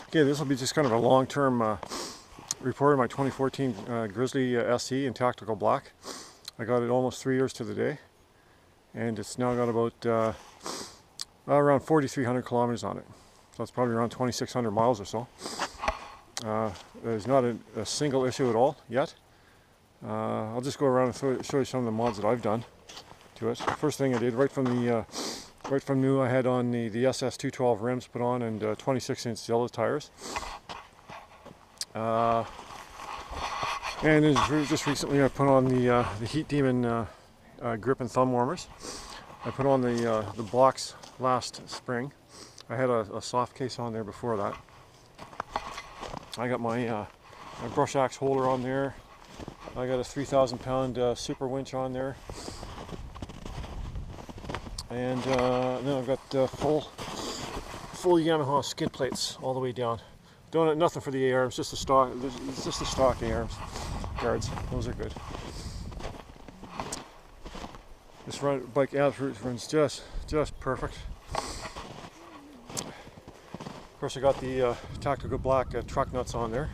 Okay, this will be just kind of a long-term report of my 2014 Grizzly SE in tactical black. I got it almost 3 years to the day, and it's now got about around 4,300 kilometers on it. So it's probably around 2,600 miles or so. There's not a single issue at all yet. I'll just go around and show you some of the mods that I've done to it. First thing I did, right from new, I had on the SS 212 rims put on and 26-inch yellow tires. And just recently I put on the Heat Demon grip and thumb warmers. I put on the blocks last spring. I had a soft case on there before that. I got my brush axe holder on there. I got a 3,000-pound super winch on there. And then I've got full Yamaha skid plates all the way down. Nothing for the A-arms, just the stock. It's just the stock A-arms guards. Those are good. This bike runs just perfect. Of course, I got the tactical black truck nuts on there.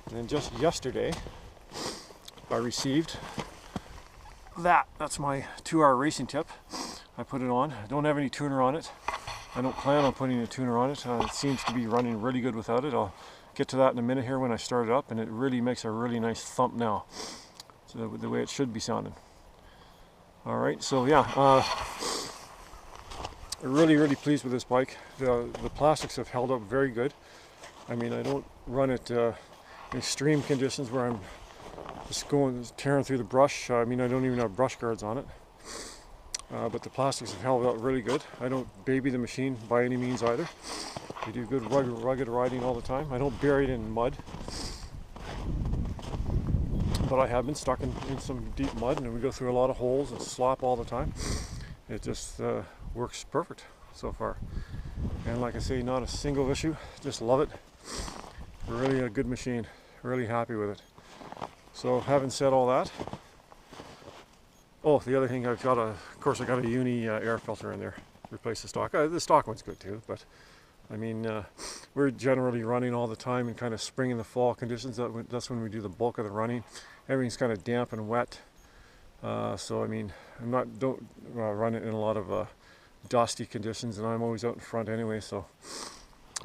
And then just yesterday, I received that. That's my 2R racing tip. I put it on. I don't have any tuner on it. I don't plan on putting a tuner on it. It seems to be running really good without it. I'll get to that in a minute here when I start it up, and it really makes a really nice thump now. So the way it should be sounding. Alright, so yeah, really pleased with this bike. The plastics have held up very good. I mean, I don't run it in extreme conditions where I'm just tearing through the brush. I mean, I don't even have brush guards on it. But the plastics have held out really good. I don't baby the machine by any means either. We do good rugged riding all the time. I don't bury it in mud. But I have been stuck in some deep mud, and we go through a lot of holes and slop all the time. It just works perfect so far. And like I say, not a single issue. Just love it. Really a good machine. Really happy with it. So having said all that, oh, the other thing, of course I got a uni air filter in there to replace the stock. The stock one's good too, but I mean, we're generally running all the time in kind of spring and the fall conditions. That's when we do the bulk of the running. Everything's kind of damp and wet. So I mean, don't run it in a lot of dusty conditions, and I'm always out in front anyway, so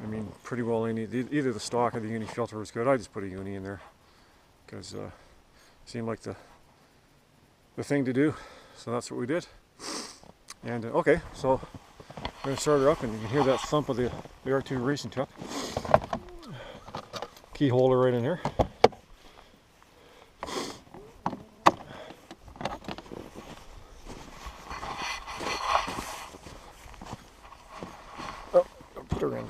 I mean, pretty well either the stock or the uni filter was good. I just put a uni in there because it seemed like the thing to do, so that's what we did. And okay, so I'm going to start her up, and you can hear that thump of the R2 racing tip. Key holder right in here. Oh, I'll put her in.